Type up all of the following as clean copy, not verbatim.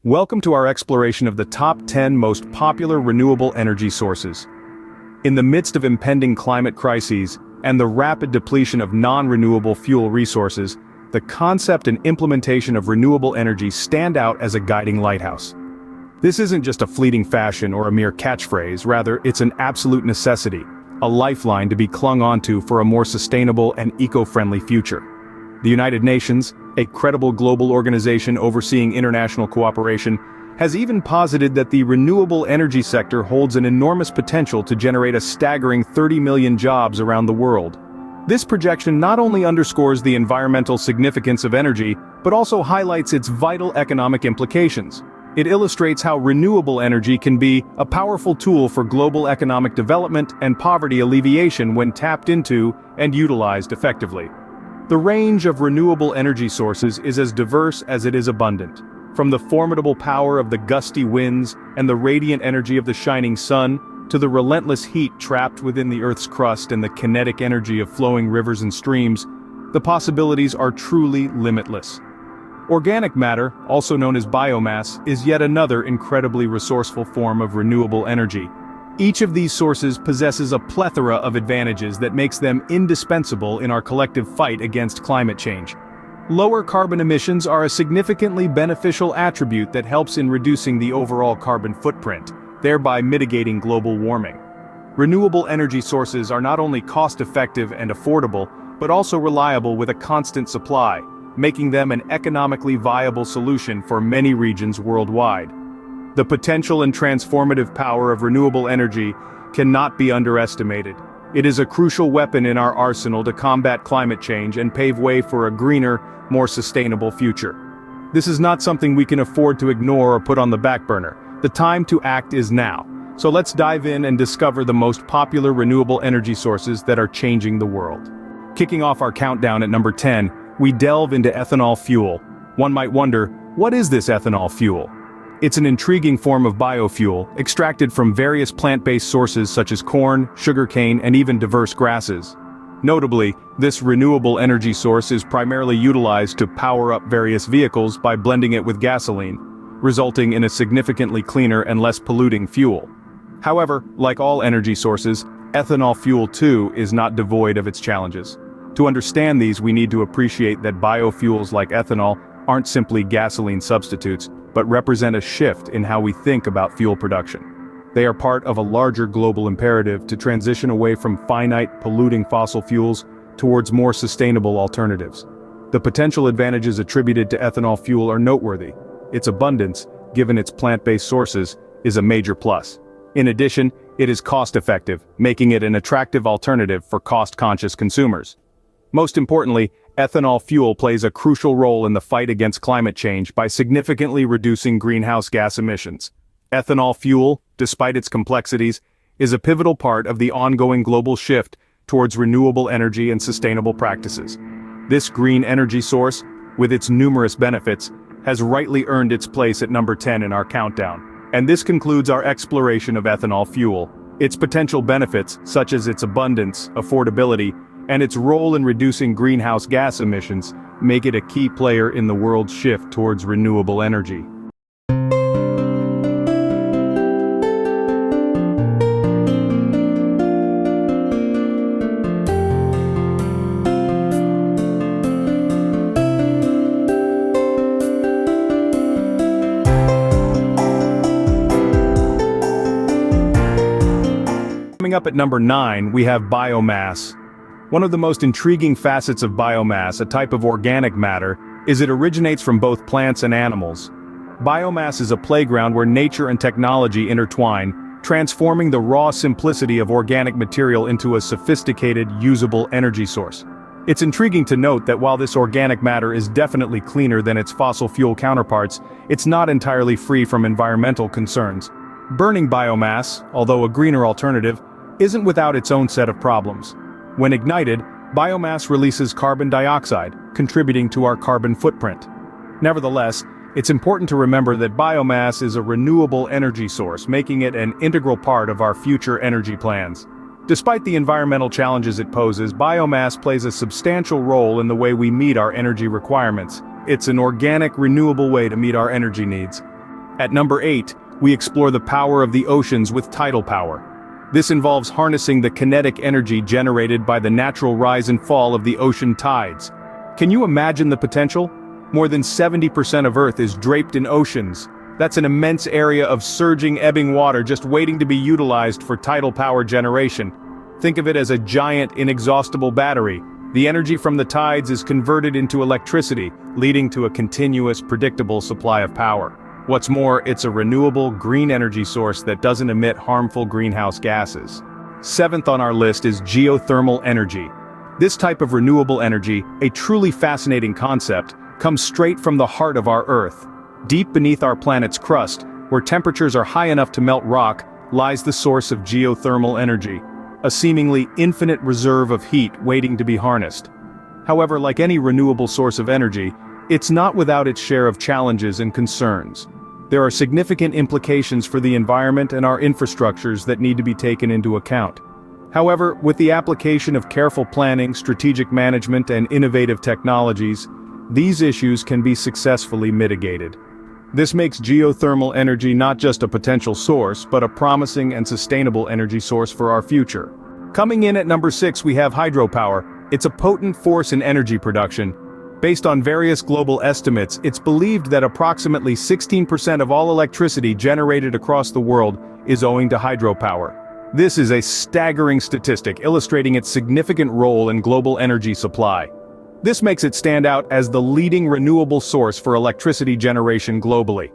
Welcome to our exploration of the top 10 most popular renewable energy sources. In the midst of impending climate crises and the rapid depletion of non-renewable fuel resources, the concept and implementation of renewable energy stand out as a guiding lighthouse. This isn't just a fleeting fashion or a mere catchphrase, rather it's an absolute necessity, a lifeline to be clung onto for a more sustainable and eco-friendly future. The United Nations, a credible global organization overseeing international cooperation, has even posited that the renewable energy sector holds an enormous potential to generate a staggering 30 million jobs around the world. This projection not only underscores the environmental significance of energy, but also highlights its vital economic implications. It illustrates how renewable energy can be a powerful tool for global economic development and poverty alleviation when tapped into and utilized effectively. The range of renewable energy sources is as diverse as it is abundant. From the formidable power of the gusty winds and the radiant energy of the shining sun, to the relentless heat trapped within the Earth's crust and the kinetic energy of flowing rivers and streams, the possibilities are truly limitless. Organic matter, also known as biomass, is yet another incredibly resourceful form of renewable energy. Each of these sources possesses a plethora of advantages that makes them indispensable in our collective fight against climate change. Lower carbon emissions are a significantly beneficial attribute that helps in reducing the overall carbon footprint, thereby mitigating global warming. Renewable energy sources are not only cost-effective and affordable, but also reliable with a constant supply, making them an economically viable solution for many regions worldwide. The potential and transformative power of renewable energy cannot be underestimated. It is a crucial weapon in our arsenal to combat climate change and pave way for a greener, more sustainable future. This is not something we can afford to ignore or put on the back burner. The time to act is now. So let's dive in and discover the most popular renewable energy sources that are changing the world. Kicking off our countdown at number 10, we delve into ethanol fuel. One might wonder, what is this ethanol fuel? It's an intriguing form of biofuel, extracted from various plant-based sources such as corn, sugarcane, and even diverse grasses. Notably, this renewable energy source is primarily utilized to power up various vehicles by blending it with gasoline, resulting in a significantly cleaner and less polluting fuel. However, like all energy sources, ethanol fuel too is not devoid of its challenges. To understand these, we need to appreciate that biofuels like ethanol aren't simply gasoline substitutes, but represent a shift in how we think about fuel production. They are part of a larger global imperative to transition away from finite, polluting fossil fuels towards more sustainable alternatives. The potential advantages attributed to ethanol fuel are noteworthy. Its abundance, given its plant-based sources, is a major plus. In addition, it is cost-effective, making it an attractive alternative for cost-conscious consumers. Most importantly, ethanol fuel plays a crucial role in the fight against climate change by significantly reducing greenhouse gas emissions. Ethanol fuel, despite its complexities, is a pivotal part of the ongoing global shift towards renewable energy and sustainable practices. This green energy source, with its numerous benefits, has rightly earned its place at number 10 in our countdown. And this concludes our exploration of ethanol fuel. Its potential benefits, such as its abundance, affordability, and its role in reducing greenhouse gas emissions, make it a key player in the world's shift towards renewable energy. Coming up at number 9, we have biomass. One of the most intriguing facets of biomass, a type of organic matter, is it originates from both plants and animals. Biomass is a playground where nature and technology intertwine, transforming the raw simplicity of organic material into a sophisticated, usable energy source. It's intriguing to note that while this organic matter is definitely cleaner than its fossil fuel counterparts, it's not entirely free from environmental concerns. Burning biomass, although a greener alternative, isn't without its own set of problems. When ignited, biomass releases carbon dioxide, contributing to our carbon footprint. Nevertheless, it's important to remember that biomass is a renewable energy source, making it an integral part of our future energy plans. Despite the environmental challenges it poses, biomass plays a substantial role in the way we meet our energy requirements. It's an organic, renewable way to meet our energy needs. At number 8, we explore the power of the oceans with tidal power. This involves harnessing the kinetic energy generated by the natural rise and fall of the ocean tides. Can you imagine the potential? More than 70% of Earth is draped in oceans. That's an immense area of surging, ebbing water just waiting to be utilized for tidal power generation. Think of it as a giant, inexhaustible battery. The energy from the tides is converted into electricity, leading to a continuous, predictable supply of power. What's more, it's a renewable, green energy source that doesn't emit harmful greenhouse gases. 7th on our list is geothermal energy. This type of renewable energy, a truly fascinating concept, comes straight from the heart of our Earth. Deep beneath our planet's crust, where temperatures are high enough to melt rock, lies the source of geothermal energy, a seemingly infinite reserve of heat waiting to be harnessed. However, like any renewable source of energy, it's not without its share of challenges and concerns. There are significant implications for the environment and our infrastructures that need to be taken into account. However, with the application of careful planning, strategic management, and innovative technologies, these issues can be successfully mitigated. This makes geothermal energy not just a potential source, but a promising and sustainable energy source for our future. Coming in at number 6, we have hydropower. It's a potent force in energy production. Based on various global estimates, it's believed that approximately 16% of all electricity generated across the world is owing to hydropower. This is a staggering statistic illustrating its significant role in global energy supply. This makes it stand out as the leading renewable source for electricity generation globally.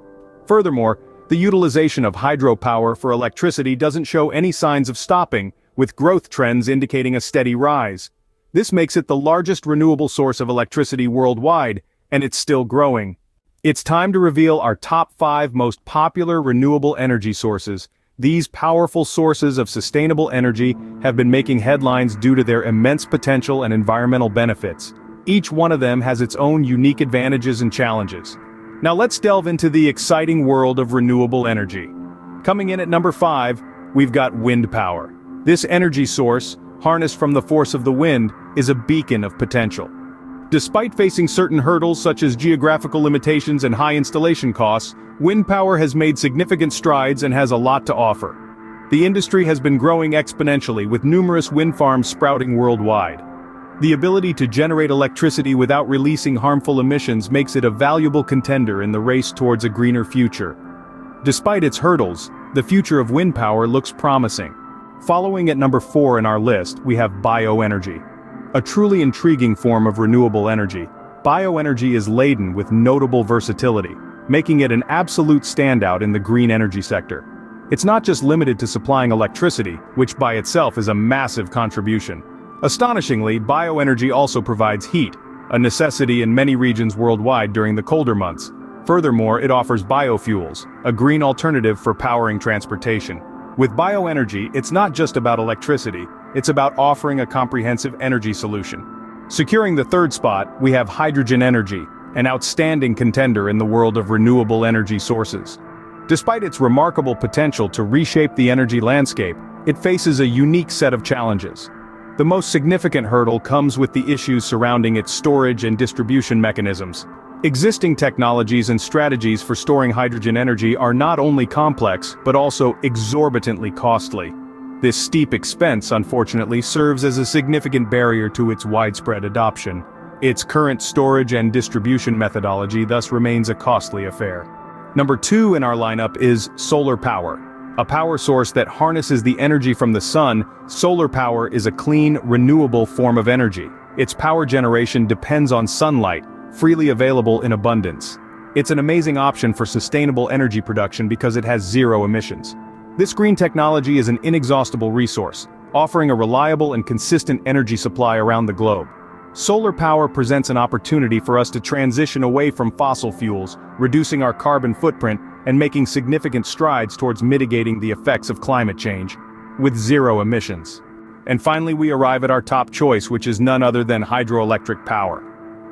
Furthermore, the utilization of hydropower for electricity doesn't show any signs of stopping, with growth trends indicating a steady rise. This makes it the largest renewable source of electricity worldwide, and it's still growing. It's time to reveal our top 5 most popular renewable energy sources. These powerful sources of sustainable energy have been making headlines due to their immense potential and environmental benefits. Each one of them has its own unique advantages and challenges. Now let's delve into the exciting world of renewable energy. Coming in at number 5, we've got wind power. This energy source, harnessed from the force of the wind, is a beacon of potential. Despite facing certain hurdles such as geographical limitations and high installation costs, wind power has made significant strides and has a lot to offer. The industry has been growing exponentially, with numerous wind farms sprouting worldwide. The ability to generate electricity without releasing harmful emissions makes it a valuable contender in the race towards a greener future. Despite its hurdles, the future of wind power looks promising. Following at number 4 in our list, we have bioenergy. A truly intriguing form of renewable energy, bioenergy is laden with notable versatility, making it an absolute standout in the green energy sector. It's not just limited to supplying electricity, which by itself is a massive contribution. Astonishingly, bioenergy also provides heat, a necessity in many regions worldwide during the colder months. Furthermore, it offers biofuels, a green alternative for powering transportation. With bioenergy, it's not just about electricity, it's about offering a comprehensive energy solution. Securing the 3rd spot, we have hydrogen energy, an outstanding contender in the world of renewable energy sources. Despite its remarkable potential to reshape the energy landscape, it faces a unique set of challenges. The most significant hurdle comes with the issues surrounding its storage and distribution mechanisms. Existing technologies and strategies for storing hydrogen energy are not only complex, but also exorbitantly costly. This steep expense, unfortunately, serves as a significant barrier to its widespread adoption. Its current storage and distribution methodology thus remains a costly affair. Number 2 in our lineup is solar power. A power source that harnesses the energy from the sun, solar power is a clean, renewable form of energy. Its power generation depends on sunlight, freely available in abundance. It's an amazing option for sustainable energy production because it has zero emissions. This green technology is an inexhaustible resource, offering a reliable and consistent energy supply around the globe. Solar power presents an opportunity for us to transition away from fossil fuels, reducing our carbon footprint and making significant strides towards mitigating the effects of climate change, with zero emissions. And finally, we arrive at our top choice, which is none other than hydroelectric power.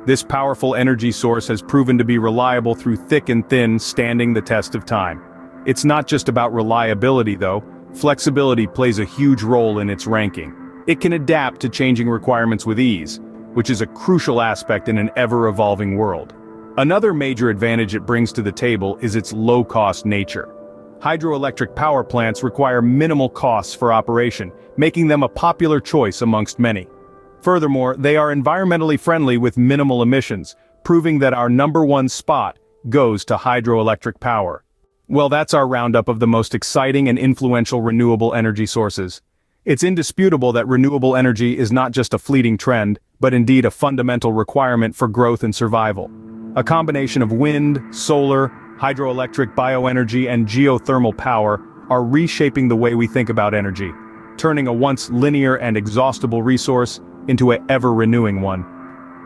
This powerful energy source has proven to be reliable through thick and thin, standing the test of time. It's not just about reliability though, flexibility plays a huge role in its ranking. It can adapt to changing requirements with ease, which is a crucial aspect in an ever-evolving world. Another major advantage it brings to the table is its low-cost nature. Hydroelectric power plants require minimal costs for operation, making them a popular choice amongst many. Furthermore, they are environmentally friendly with minimal emissions, proving that our number one spot goes to hydroelectric power. Well, that's our roundup of the most exciting and influential renewable energy sources. It's indisputable that renewable energy is not just a fleeting trend, but indeed a fundamental requirement for growth and survival. A combination of wind, solar, hydroelectric, bioenergy, and geothermal power are reshaping the way we think about energy, turning a once linear and exhaustible resource into an ever-renewing one.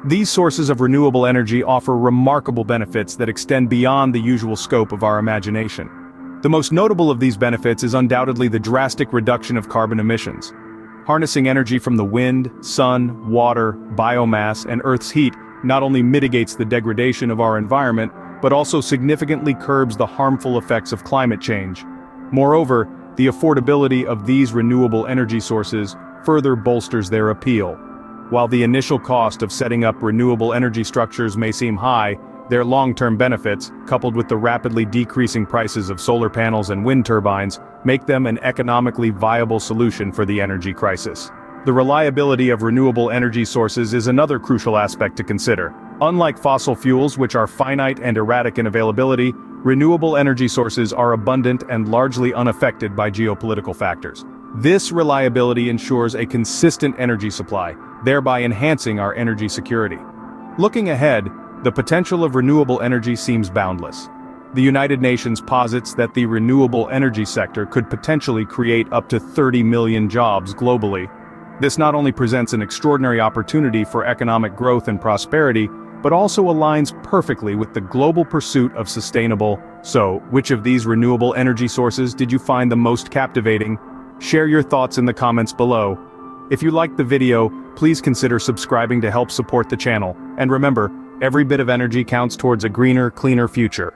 These sources of renewable energy offer remarkable benefits that extend beyond the usual scope of our imagination. The most notable of these benefits is undoubtedly the drastic reduction of carbon emissions. Harnessing energy from the wind, sun, water, biomass, and Earth's heat not only mitigates the degradation of our environment, but also significantly curbs the harmful effects of climate change. Moreover, the affordability of these renewable energy sources further bolsters their appeal. While the initial cost of setting up renewable energy structures may seem high, their long-term benefits, coupled with the rapidly decreasing prices of solar panels and wind turbines, make them an economically viable solution for the energy crisis. The reliability of renewable energy sources is another crucial aspect to consider. Unlike fossil fuels, which are finite and erratic in availability, renewable energy sources are abundant and largely unaffected by geopolitical factors. This reliability ensures a consistent energy supply, thereby enhancing our energy security. Looking ahead, the potential of renewable energy seems boundless. The United Nations posits that the renewable energy sector could potentially create up to 30 million jobs globally. This not only presents an extraordinary opportunity for economic growth and prosperity, but also aligns perfectly with the global pursuit of sustainable. So, which of these renewable energy sources did you find the most captivating? Share your thoughts in the comments below. If you liked the video, please consider subscribing to help support the channel. And remember, every bit of energy counts towards a greener, cleaner future.